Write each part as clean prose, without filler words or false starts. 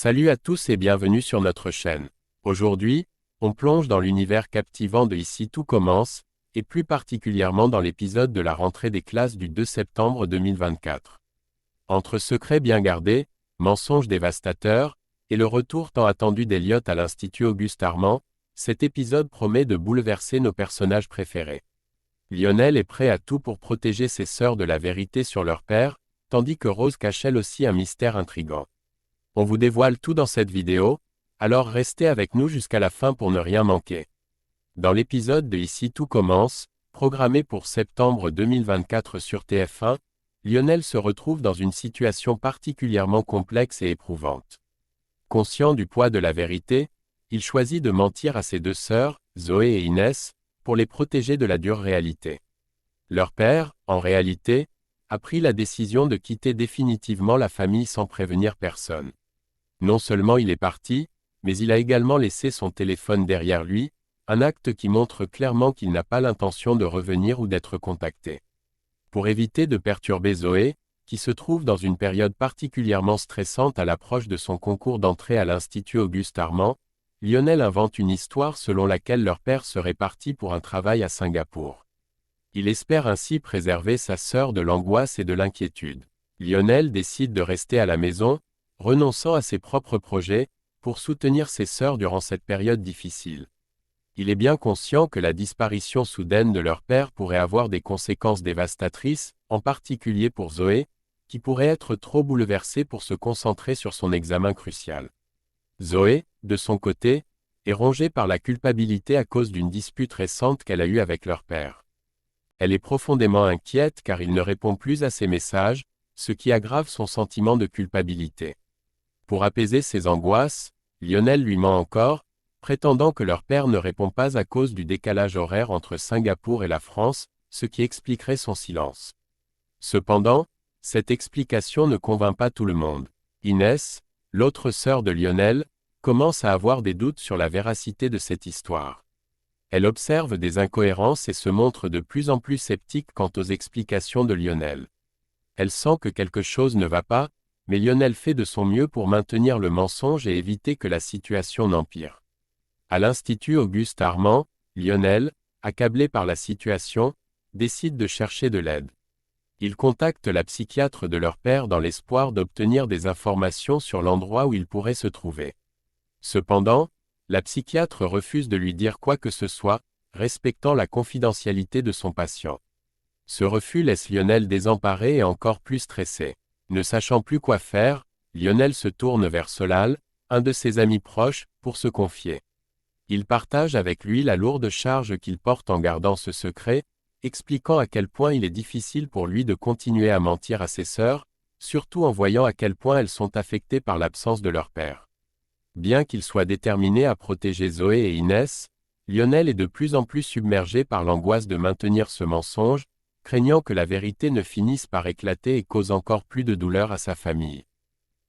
Salut à tous et bienvenue sur notre chaîne. Aujourd'hui, on plonge dans l'univers captivant de Ici tout commence, et plus particulièrement dans l'épisode de la rentrée des classes du 2 septembre 2024. Entre secrets bien gardés, mensonges dévastateurs, et le retour tant attendu d'Elliot à l'Institut Auguste Armand, cet épisode promet de bouleverser nos personnages préférés. Lionel est prêt à tout pour protéger ses sœurs de la vérité sur leur père, tandis que Rose cache elle aussi un mystère intrigant. On vous dévoile tout dans cette vidéo, alors restez avec nous jusqu'à la fin pour ne rien manquer. Dans l'épisode de Ici tout commence, programmé pour septembre 2024 sur TF1, Lionel se retrouve dans une situation particulièrement complexe et éprouvante. Conscient du poids de la vérité, il choisit de mentir à ses deux sœurs, Zoé et Inès, pour les protéger de la dure réalité. Leur père, en réalité, a pris la décision de quitter définitivement la famille sans prévenir personne. Non seulement il est parti, mais il a également laissé son téléphone derrière lui, un acte qui montre clairement qu'il n'a pas l'intention de revenir ou d'être contacté. Pour éviter de perturber Zoé, qui se trouve dans une période particulièrement stressante à l'approche de son concours d'entrée à l'Institut Auguste Armand, Lionel invente une histoire selon laquelle leur père serait parti pour un travail à Singapour. Il espère ainsi préserver sa sœur de l'angoisse et de l'inquiétude. Lionel décide de rester à la maison, renonçant à ses propres projets, pour soutenir ses sœurs durant cette période difficile. Il est bien conscient que la disparition soudaine de leur père pourrait avoir des conséquences dévastatrices, en particulier pour Zoé, qui pourrait être trop bouleversée pour se concentrer sur son examen crucial. Zoé, de son côté, est rongée par la culpabilité à cause d'une dispute récente qu'elle a eue avec leur père. Elle est profondément inquiète car il ne répond plus à ses messages, ce qui aggrave son sentiment de culpabilité. Pour apaiser ses angoisses, Lionel lui ment encore, prétendant que leur père ne répond pas à cause du décalage horaire entre Singapour et la France, ce qui expliquerait son silence. Cependant, cette explication ne convainc pas tout le monde. Inès, l'autre sœur de Lionel, commence à avoir des doutes sur la véracité de cette histoire. Elle observe des incohérences et se montre de plus en plus sceptique quant aux explications de Lionel. Elle sent que quelque chose ne va pas, mais Lionel fait de son mieux pour maintenir le mensonge et éviter que la situation n'empire. À l'Institut Auguste Armand, Lionel, accablé par la situation, décide de chercher de l'aide. Il contacte la psychiatre de leur père dans l'espoir d'obtenir des informations sur l'endroit où il pourrait se trouver. Cependant, la psychiatre refuse de lui dire quoi que ce soit, respectant la confidentialité de son patient. Ce refus laisse Lionel désemparé et encore plus stressé. Ne sachant plus quoi faire, Lionel se tourne vers Solal, un de ses amis proches, pour se confier. Il partage avec lui la lourde charge qu'il porte en gardant ce secret, expliquant à quel point il est difficile pour lui de continuer à mentir à ses sœurs, surtout en voyant à quel point elles sont affectées par l'absence de leur père. Bien qu'il soit déterminé à protéger Zoé et Inès, Lionel est de plus en plus submergé par l'angoisse de maintenir ce mensonge, craignant que la vérité ne finisse par éclater et cause encore plus de douleur à sa famille.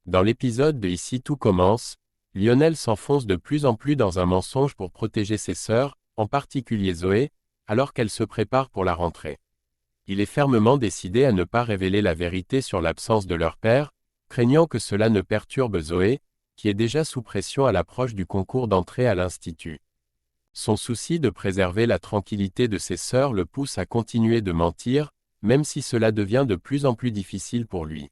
Dans l'épisode de Ici tout commence, Lionel s'enfonce de plus en plus dans un mensonge pour protéger ses sœurs, en particulier Zoé, alors qu'elle se prépare pour la rentrée. Il est fermement décidé à ne pas révéler la vérité sur l'absence de leur père, craignant que cela ne perturbe Zoé, qui est déjà sous pression à l'approche du concours d'entrée à l'Institut. Son souci de préserver la tranquillité de ses sœurs le pousse à continuer de mentir, même si cela devient de plus en plus difficile pour lui.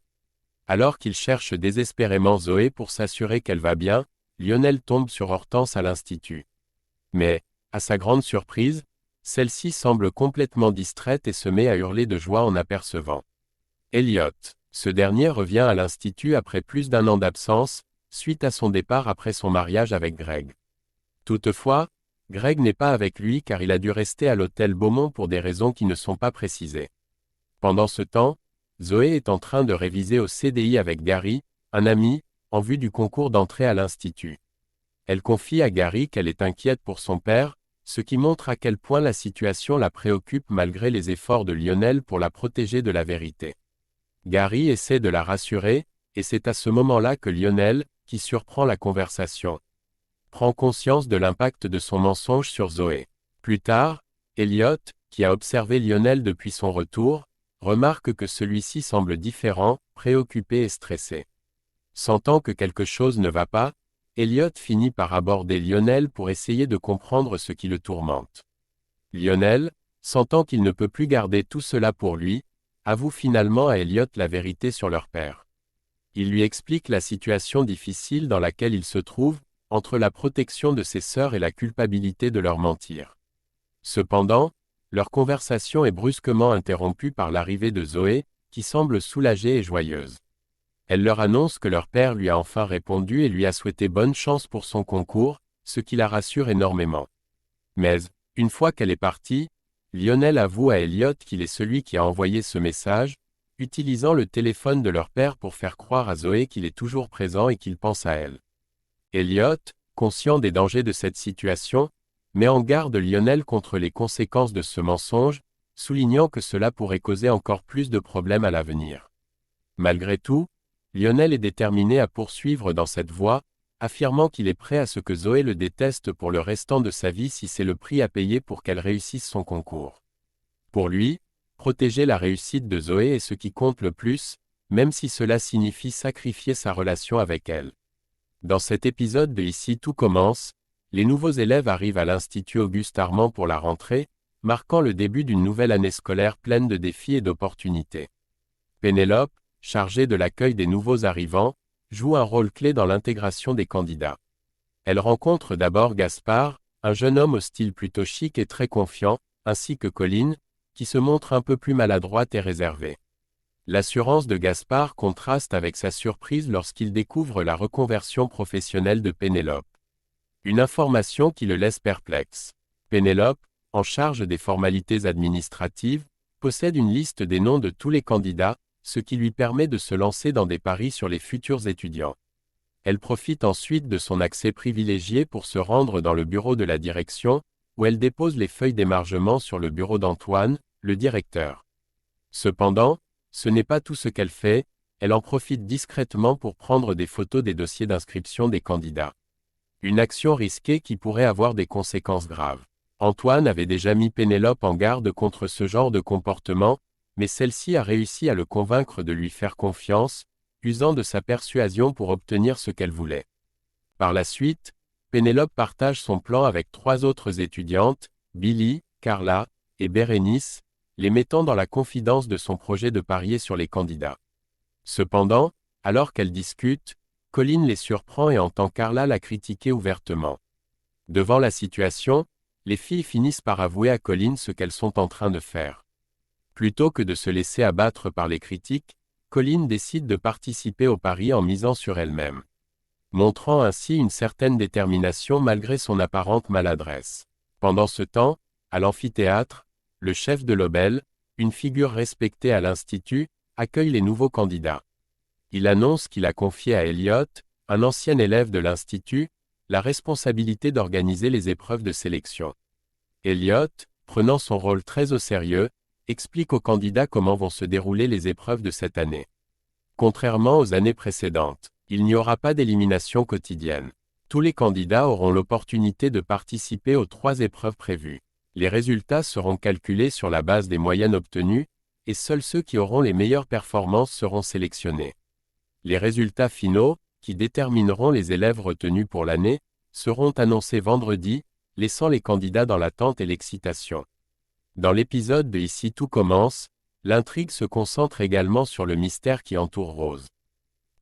Alors qu'il cherche désespérément Zoé pour s'assurer qu'elle va bien, Lionel tombe sur Hortense à l'Institut. Mais, à sa grande surprise, celle-ci semble complètement distraite et se met à hurler de joie en apercevant Elliot. Ce dernier revient à l'Institut après plus d'1 an d'absence, suite à son départ après son mariage avec Greg. Toutefois, Greg n'est pas avec lui car il a dû rester à l'hôtel Beaumont pour des raisons qui ne sont pas précisées. Pendant ce temps, Zoé est en train de réviser au CDI avec Gary, un ami, en vue du concours d'entrée à l'Institut. Elle confie à Gary qu'elle est inquiète pour son père, ce qui montre à quel point la situation la préoccupe malgré les efforts de Lionel pour la protéger de la vérité. Gary essaie de la rassurer, et c'est à ce moment-là que Lionel, qui surprend la conversation, prend conscience de l'impact de son mensonge sur Zoé. Plus tard, Elliot, qui a observé Lionel depuis son retour, remarque que celui-ci semble différent, préoccupé et stressé. Sentant que quelque chose ne va pas, Elliot finit par aborder Lionel pour essayer de comprendre ce qui le tourmente. Lionel, sentant qu'il ne peut plus garder tout cela pour lui, avoue finalement à Elliot la vérité sur leur père. Il lui explique la situation difficile dans laquelle il se trouve, entre la protection de ses sœurs et la culpabilité de leur mentir. Cependant, leur conversation est brusquement interrompue par l'arrivée de Zoé, qui semble soulagée et joyeuse. Elle leur annonce que leur père lui a enfin répondu et lui a souhaité bonne chance pour son concours, ce qui la rassure énormément. Mais, une fois qu'elle est partie, Lionel avoue à Elliot qu'il est celui qui a envoyé ce message, utilisant le téléphone de leur père pour faire croire à Zoé qu'il est toujours présent et qu'il pense à elle. Elliot, conscient des dangers de cette situation, met en garde Lionel contre les conséquences de ce mensonge, soulignant que cela pourrait causer encore plus de problèmes à l'avenir. Malgré tout, Lionel est déterminé à poursuivre dans cette voie, affirmant qu'il est prêt à ce que Zoé le déteste pour le restant de sa vie si c'est le prix à payer pour qu'elle réussisse son concours. Pour lui, protéger la réussite de Zoé est ce qui compte le plus, même si cela signifie sacrifier sa relation avec elle. Dans cet épisode de Ici tout commence, les nouveaux élèves arrivent à l'Institut Auguste Armand pour la rentrée, marquant le début d'une nouvelle année scolaire pleine de défis et d'opportunités. Pénélope, chargée de l'accueil des nouveaux arrivants, joue un rôle clé dans l'intégration des candidats. Elle rencontre d'abord Gaspard, un jeune homme au style plutôt chic et très confiant, ainsi que Colline, qui se montre un peu plus maladroite et réservée. L'assurance de Gaspard contraste avec sa surprise lorsqu'il découvre la reconversion professionnelle de Pénélope. Une information qui le laisse perplexe. Pénélope, en charge des formalités administratives, possède une liste des noms de tous les candidats, ce qui lui permet de se lancer dans des paris sur les futurs étudiants. Elle profite ensuite de son accès privilégié pour se rendre dans le bureau de la direction, où elle dépose les feuilles d'émargement sur le bureau d'Antoine, le directeur. Cependant, ce n'est pas tout ce qu'elle fait, elle en profite discrètement pour prendre des photos des dossiers d'inscription des candidats. Une action risquée qui pourrait avoir des conséquences graves. Antoine avait déjà mis Pénélope en garde contre ce genre de comportement, mais celle-ci a réussi à le convaincre de lui faire confiance, usant de sa persuasion pour obtenir ce qu'elle voulait. Par la suite, Pénélope partage son plan avec 3 autres étudiantes, Billy, Carla et Bérénice, les mettant dans la confidence de son projet de parier sur les candidats. Cependant, alors qu'elles discutent, Colline les surprend et entend Carla la critiquer ouvertement. Devant la situation, les filles finissent par avouer à Colline ce qu'elles sont en train de faire. Plutôt que de se laisser abattre par les critiques, Colline décide de participer au pari en misant sur elle-même. Montrant ainsi une certaine détermination malgré son apparente maladresse. Pendant ce temps, à l'amphithéâtre, le chef de l'Obel, une figure respectée à l'Institut, accueille les nouveaux candidats. Il annonce qu'il a confié à Elliot, un ancien élève de l'Institut, la responsabilité d'organiser les épreuves de sélection. Elliot, prenant son rôle très au sérieux, explique aux candidats comment vont se dérouler les épreuves de cette année. Contrairement aux années précédentes, il n'y aura pas d'élimination quotidienne. Tous les candidats auront l'opportunité de participer aux 3 épreuves prévues. Les résultats seront calculés sur la base des moyennes obtenues, et seuls ceux qui auront les meilleures performances seront sélectionnés. Les résultats finaux, qui détermineront les élèves retenus pour l'année, seront annoncés vendredi, laissant les candidats dans l'attente et l'excitation. Dans l'épisode de Ici tout commence, l'intrigue se concentre également sur le mystère qui entoure Rose.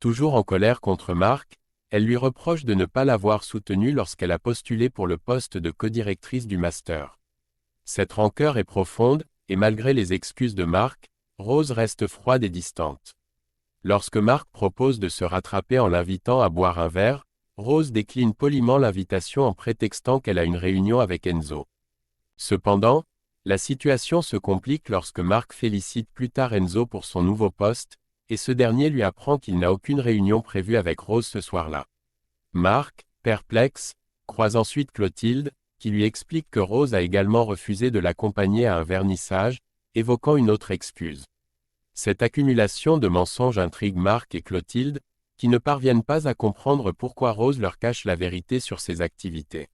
Toujours en colère contre Marc, elle lui reproche de ne pas l'avoir soutenue lorsqu'elle a postulé pour le poste de codirectrice du master. Cette rancœur est profonde, et malgré les excuses de Marc, Rose reste froide et distante. Lorsque Marc propose de se rattraper en l'invitant à boire un verre, Rose décline poliment l'invitation en prétextant qu'elle a une réunion avec Enzo. Cependant, la situation se complique lorsque Marc félicite plus tard Enzo pour son nouveau poste, et ce dernier lui apprend qu'il n'a aucune réunion prévue avec Rose ce soir-là. Marc, perplexe, croise ensuite Clotilde, qui lui explique que Rose a également refusé de l'accompagner à un vernissage, évoquant une autre excuse. Cette accumulation de mensonges intrigue Marc et Clotilde, qui ne parviennent pas à comprendre pourquoi Rose leur cache la vérité sur ses activités.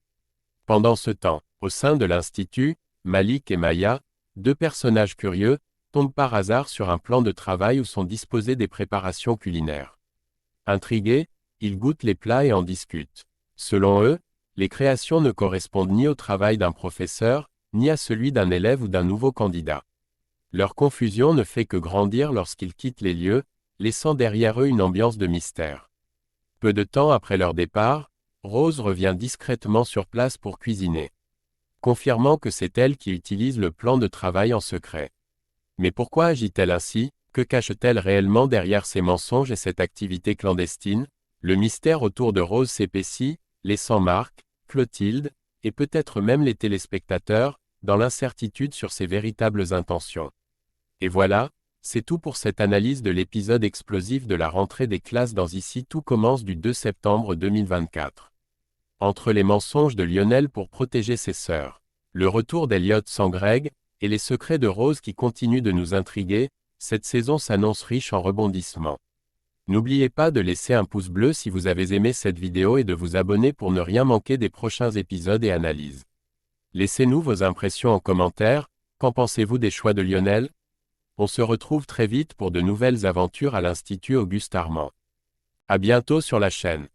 Pendant ce temps, au sein de l'Institut, Malik et Maya, 2 personnages curieux, tombent par hasard sur un plan de travail où sont disposées des préparations culinaires. Intrigués, ils goûtent les plats et en discutent. Selon eux, les créations ne correspondent ni au travail d'un professeur, ni à celui d'un élève ou d'un nouveau candidat. Leur confusion ne fait que grandir lorsqu'ils quittent les lieux, laissant derrière eux une ambiance de mystère. Peu de temps après leur départ, Rose revient discrètement sur place pour cuisiner, confirmant que c'est elle qui utilise le plan de travail en secret. Mais pourquoi agit-elle ainsi? Que cache-t-elle réellement derrière ces mensonges et cette activité clandestine? Le mystère autour de Rose s'épaissit, laissant Marc, Clotilde, et peut-être même les téléspectateurs, dans l'incertitude sur ses véritables intentions. Et voilà, c'est tout pour cette analyse de l'épisode explosif de la rentrée des classes dans Ici tout commence du 2 septembre 2024. Entre les mensonges de Lionel pour protéger ses sœurs, le retour d'Elliot sans Greg, et les secrets de Rose qui continuent de nous intriguer, cette saison s'annonce riche en rebondissements. N'oubliez pas de laisser un pouce bleu si vous avez aimé cette vidéo et de vous abonner pour ne rien manquer des prochains épisodes et analyses. Laissez-nous vos impressions en commentaire, qu'en pensez-vous des choix de Lionel? On se retrouve très vite pour de nouvelles aventures à l'Institut Auguste Armand. À bientôt sur la chaîne.